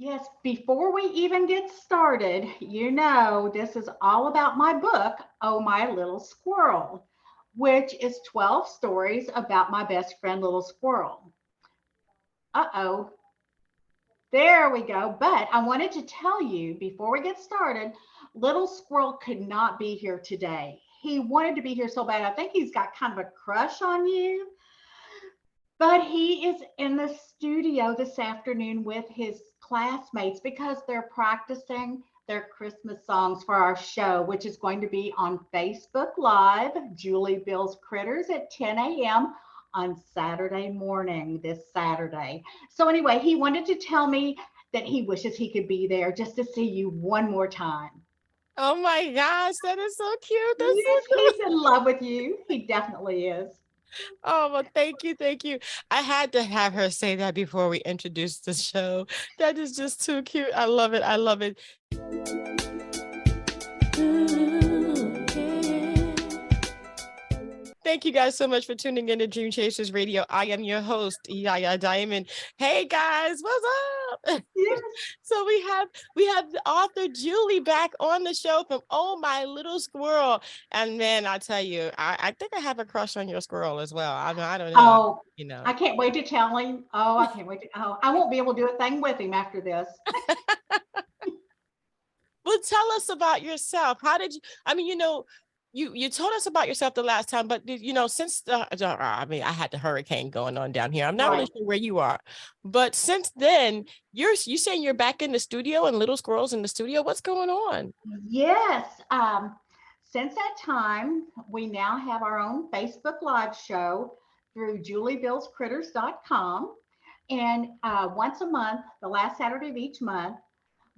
Yes, before we even get started, this is all about my book, Oh My Little Squirrel, which is 12 stories about my best friend, Little Squirrel. Uh-oh, there we go. But I wanted to tell you before we get started, Little Squirrel could not be here today. He wanted to be here so bad. I think he's got kind of a crush on you. But he is in the studio this afternoon with his classmates because they're practicing their Christmas songs for our show, which is going to be on Facebook Live, Julie Bill's Critters at 10 a.m. on Saturday morning, this Saturday. So, anyway, he wanted to tell me that he wishes he could be there just to see you one more time. Oh my gosh, that is so cute. That's so Yes, cool. he's in love with you. He definitely is. Oh, well, thank you, thank you. I had to have her say that before we introduced the show. That is just too cute. I love it. I love it. Thank you guys so much for tuning in to Dream Chasers Radio. I am your host, Yaya Diamond. Hey guys, what's up? Yes. So we have the author Julie back on the show from Oh My Little Squirrel. And man, I tell you, I think I have a crush on your squirrel as well. I don't know. Oh, You know. I can't wait to tell him. Oh, I can't wait to. Oh, I won't be able to do a thing with him after this. Well, tell us about yourself. How did you? I mean, you told us about yourself the last time, but since I mean, I had the hurricane going on down here. I'm not really Right. sure where you are, but since then, you saying you're back in the studio and Little Squirrels in the studio. What's going on? Yes. Since that time, we now have our own Facebook Live show through juliebillscritters.com. And once a month, the last Saturday of each month,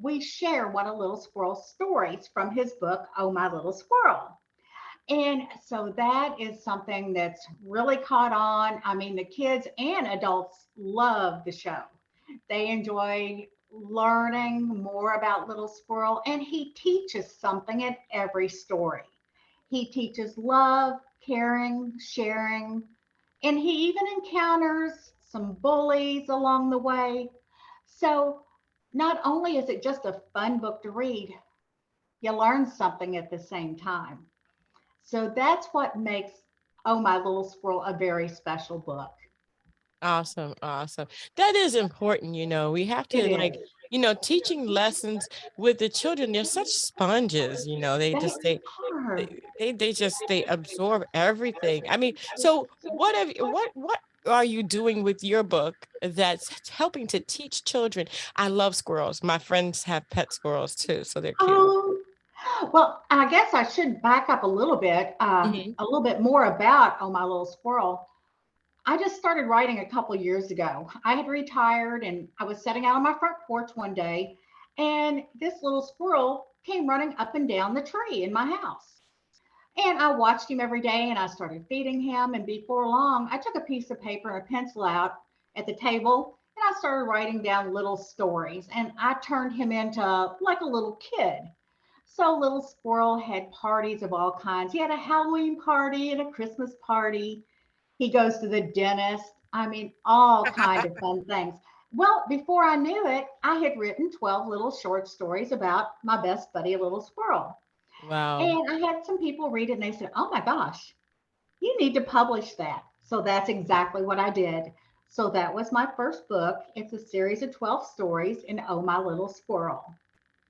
we share one of Little Squirrel's stories from his book, Oh My Little Squirrel. And so that is something that's really caught on. I mean, the kids and adults love the show. They enjoy learning more about Little Squirrel, and he teaches something in every story. He teaches love, caring, sharing, and he even encounters some bullies along the way. So, not only is it just a fun book to read, you learn something at the same time. So that's what makes Oh My Little Squirrel a very special book. Awesome, awesome. That is important, We have It to like, is. teaching lessons with the children. They're such sponges, They They just they are. they absorb everything. I mean, so what are you doing with your book that's helping to teach children? I love squirrels. My friends have pet squirrels too, so they're cute. Oh, well, I guess I should back up Hmm. a little bit more about Oh My Little Squirrel. I just started writing a couple years ago. I had retired and I was sitting out on my front porch one day, and this little squirrel came running up and down the tree in my house. And I watched him every day and I started feeding him. And before long, I took a piece of paper and a pencil out at the table and I started writing down little stories. And I turned him into like a little kid. So Little Squirrel had parties of all kinds. He had a Halloween party and a Christmas party. He goes to the dentist. I mean, all kind of fun things. Well, before I knew it, I had written 12 little short stories about my best buddy, Little Squirrel. Wow. And I had some people read it and they said, "Oh my gosh, you need to publish that." So that's exactly what I did. So that was my first book. It's a series of 12 stories in Oh My Little Squirrel.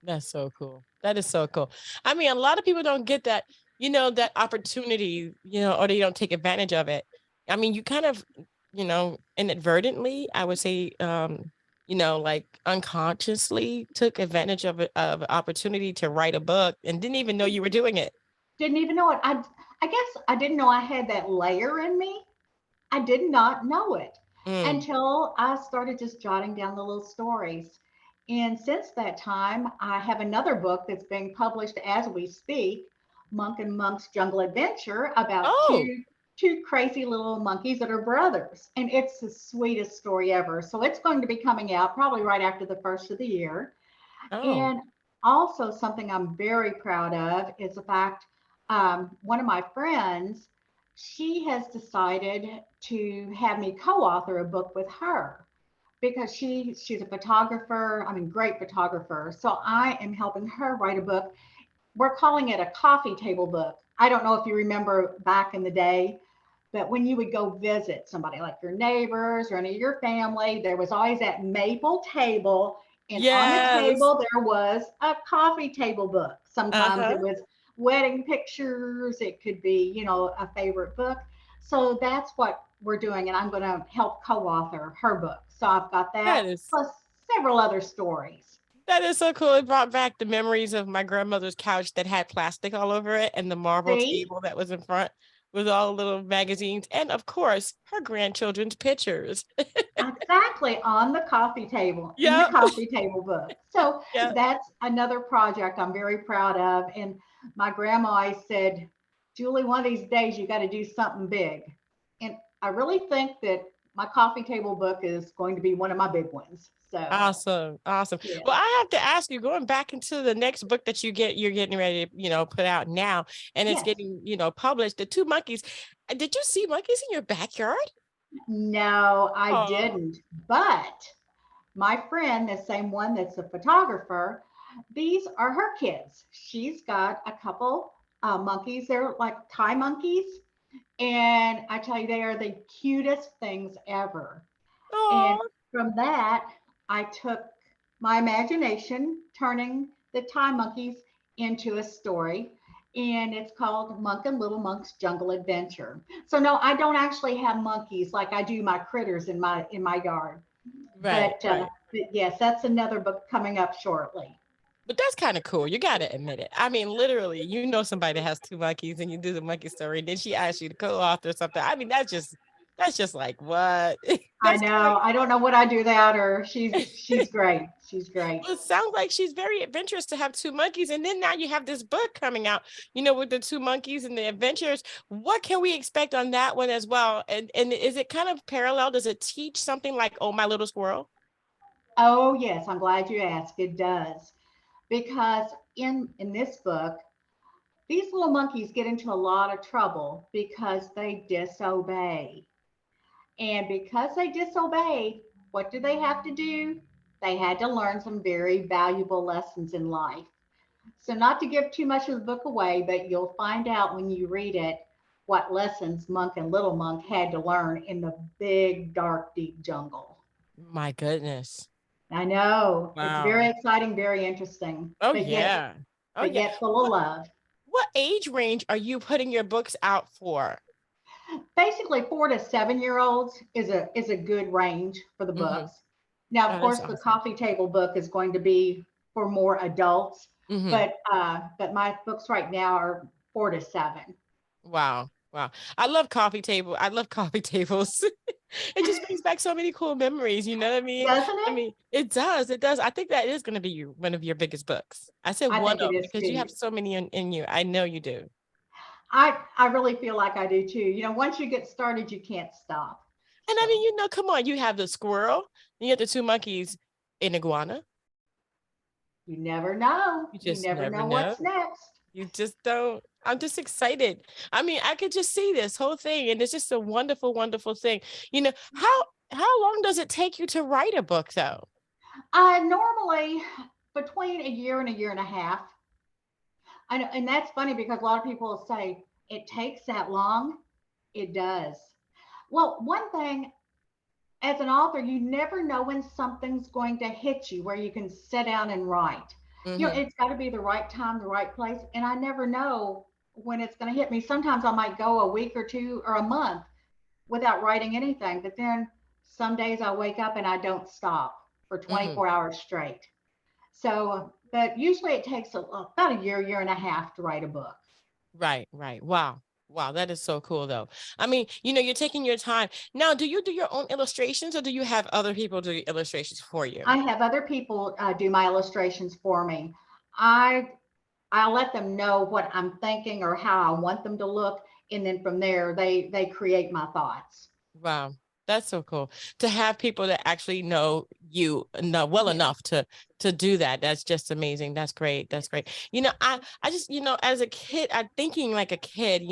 That's so cool. That is so cool. I mean, a lot of people don't get that, that opportunity, or they don't take advantage of it. I mean, you kind of, inadvertently, I would say, like unconsciously took advantage of an opportunity to write a book and didn't even know you were doing it. Didn't even know it. I guess I didn't know I had that layer in me. I did not know it Mm. until I started just jotting down the little stories. And since that time, I have another book that's being published as we speak, Monk and Monk's Jungle Adventure, about Oh, two crazy little monkeys that are brothers. And it's the sweetest story ever. So it's going to be coming out probably right after the first of the year. oh. And also, something I'm very proud of is the fact one of my friends, she has decided to have me co author a book with her because she's a photographer. I mean, great photographer. So I am helping her write a book. We're calling it a coffee table book. I don't know if you remember back in the day, but when you would go visit somebody like your neighbors or any of your family, there was always that maple table. And on the Yes. table, there was a coffee table book. Sometimes it Uh-huh. was wedding pictures, it could be, a favorite book. So that's what we're doing. And I'm going to help co author her book. So I've got that That is plus several other stories. that is so cool. It brought back the memories of my grandmother's couch that had plastic all over it and the marble See? table that was in front with all the little magazines and of course her grandchildren's pictures. Exactly, on the coffee table, in the Yep. coffee table book. So Yep. that's another project I'm very proud of. And my grandma always said, Julie, one of these days you got to do something big. And I really think that my coffee table book is going to be one of my big ones. So, Awesome. Awesome. yeah. Well, I have to ask you, going back into the next book that you're getting ready to, put out now, and it's Yes. getting, published, The Two Monkeys. Did you see monkeys in your backyard? No, I Oh, didn't. But my friend, the same one that's a photographer, these are her kids. She's got a couple monkeys. They're like Thai monkeys. And I tell you, they are the cutest things ever. And oh, from that, I took my imagination, turning the Thai monkeys into a story. And it's called Monk and Little Monk's Jungle Adventure. So no, I don't actually have monkeys like I do my critters in my yard. right, But yes, that's another book coming up shortly. But that's kind of cool. You got to admit it. I mean, literally, somebody that has two monkeys and you do the monkey story, and then she asks you to co-author something. I mean, that's just like what? I That's know. great. I don't know what I do without her. She's great. She's great. Well, it sounds like she's very adventurous to have two monkeys. And then now you have this book coming out, with the two monkeys and the adventures. What can we expect on that one as well? And is it kind of parallel? Does it teach something like Oh My Little Squirrel? Oh yes, I'm glad you asked. It does. Because in this book, these little monkeys get into a lot of trouble because they disobey. And because they disobeyed, what do they have to do? They had to learn some very valuable lessons in life. So, not to give too much of the book away, but you'll find out when you read it what lessons Monk and Little Monk had to learn in the big, dark, deep jungle. My goodness. I know it's very Wow. exciting, very interesting, Oh but yet, yeah. Oh but yeah. yet full of What love. what age range are you putting your books out for? Basically, 4 to 7 year olds is a good range for the Mm-hmm. books. Now, of Oh, that's course, the awesome. coffee table book is going to be for more adults, Mm-hmm. but my books right now are 4 to 7. Wow. Wow. I love coffee table. I love coffee tables. It just brings back so many cool memories. You know what I mean? Doesn't I it? mean, it does. It does. I think that is going to be one of your biggest books. I said I one think it of is because you have too. so many in you. I know you do. I really feel like I do too. Once you get started, you can't stop. And I mean, So come on, you have the squirrel, and you have the two monkeys, an iguana. you never know. You You just never never know know. what's next. You just don't. I'm just excited. I mean, I could just see this whole thing, and it's just a wonderful, wonderful thing. How long does it take you to write a book, though? Normally between a year and a year and a half. I know, and that's funny because a lot of people say it takes that long. It does. Well, one thing as an author, you never know when something's going to hit you where you can sit down and write. Mm-hmm. It's got to be the right time, the right place. And I never know when it's going to hit me. Sometimes I might go a week or two or a month without writing anything. But then some days I wake up and I don't stop for Mm-hmm. 24 hours straight. So, but usually it takes about a year, year and a half to write a book. Right, right. Wow. Wow, that is so cool though. I mean, you're taking your time. Now, do you do your own illustrations or do you have other people do illustrations for you? I have other people do my illustrations for me. I I let them know what I'm thinking or how I want them to look, and then from there they create my thoughts. Wow. That's so cool to have people that actually know well Yes. enough to do that. That's just amazing. That's great. That's great. I just, as a kid, I'm thinking like a kid,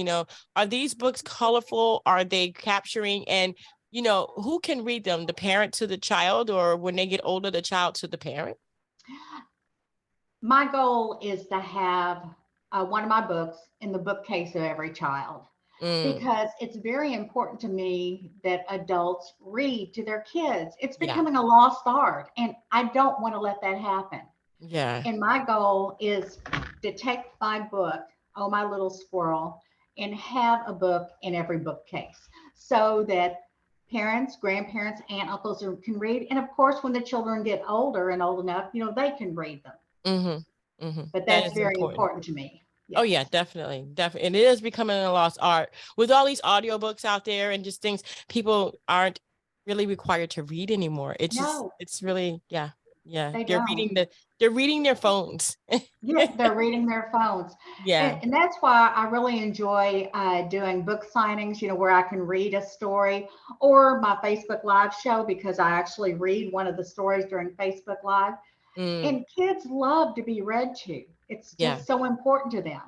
are these books colorful? Are they capturing? And who can read them? The parent to the child, or when they get older, the child to the parent? My goal is to have one of my books in the bookcase of every child, Mm, because it's very important to me that adults read to their kids. It's yeah. becoming a lost art, and I don't want to let that happen. Yeah. And my goal is to take my book, Oh My Little Squirrel, and have a book in every bookcase so that parents, grandparents, aunt, uncles can read. And of course, when the children get older and old enough, they can read them. Mm-hmm. Mm-hmm. But That that's is very important. important to me. Oh Yes. yeah, definitely. Definitely. And it is becoming a lost art with all these audiobooks out there and just things people aren't really required to read anymore. No, It's really, yeah. Yeah. they don't. They're reading their phones. Yeah, they're reading their phones. Yeah. And that's why I really enjoy doing book signings, where I can read a story, or my Facebook Live show, because I actually read one of the stories during Facebook Live. Mm, And kids love to be read to. It's yeah. just so important to them.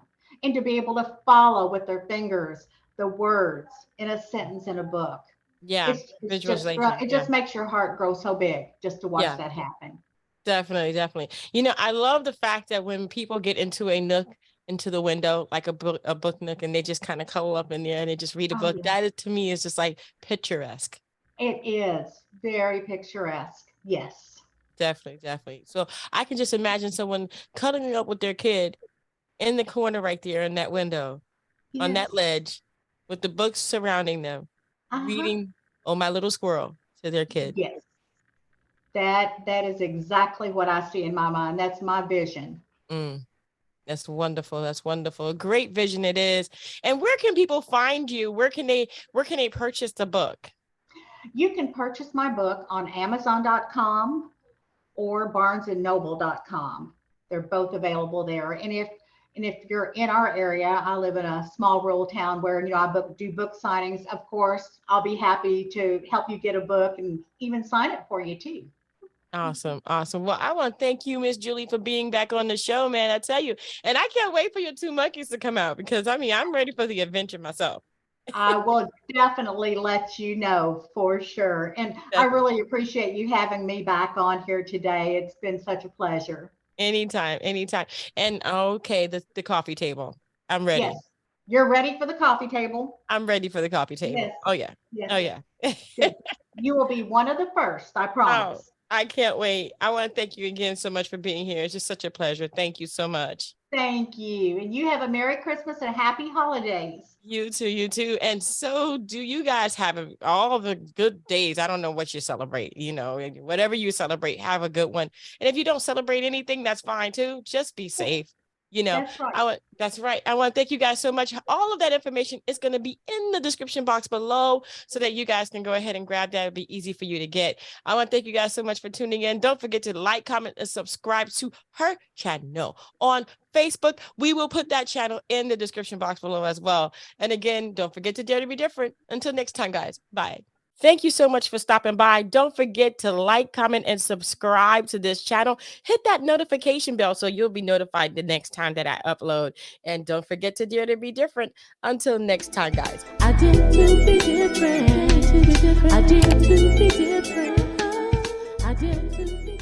And to be able to follow with their fingers the words in a sentence in a book. Yeah. It's just, Visualization. it Yeah. just makes your heart grow so big just to watch Yeah. that happen. Definitely, definitely. I love the fact that when people get into a nook, into the window, like a book nook, and they just kind of cuddle up in there and they just read a Oh, book. yeah. That is, to me, is just like picturesque. It is very picturesque. Yes. Definitely, definitely. So I can just imagine someone cuddling up with their kid in the corner right there in that window, on that Yes. ledge, with the books surrounding them, Uh-huh. reading "Oh My Little Squirrel" to their kid. Yes. That is exactly what I see in my mind. That's my vision. Mm. That's wonderful. That's wonderful. A great vision it is. And where can people find you? Where can they purchase the book? You can purchase my book on Amazon.com or BarnesandNoble.com. They're both available there. And if you're in our area, I live in a small rural town where I do book signings. Of course, I'll be happy to help you get a book and even sign it for you too. Awesome. Awesome. Well, I want to thank you, Miss Julie, for being back on the show, man. I tell you, and I can't wait for your two monkeys to come out because I'm ready for the adventure myself. I will definitely let you know for sure. And I Definitely. really appreciate you having me back on here today. It's been such a pleasure. Anytime, anytime. And okay, the coffee table. I'm Yes. ready. You're ready for the coffee table? I'm ready for the coffee table. Yes. Oh yeah. Yes. Oh yeah. Good. You will be one of the first, I Oh, promise. I can't wait. I want to thank you again so much for being here. It's just such a pleasure. Thank you so much. Thank you. And you have a Merry Christmas and happy holidays. You too, you too. And so do you guys have all the good days. I don't know what you celebrate, whatever you celebrate, have a good one. And if you don't celebrate anything, that's fine too. Just be Yes, safe. that's right. That's right. I want to thank you guys so much. All of that information is going to be in the description box below so that you guys can go ahead and grab that. It'll be easy for you to get. I want to thank you guys so much for tuning in. Don't forget to like, comment, and subscribe to her channel on Facebook. We will put that channel in the description box below as well. And again, don't forget to dare to be different. Until next time, guys. Bye. Thank you so much for stopping by. Don't forget to like, comment, and subscribe to this channel. Hit that notification bell so you'll be notified the next time that I upload. And don't forget to dare to be different. Until next time, guys. I dare to be different. I dare to be different. I dare to be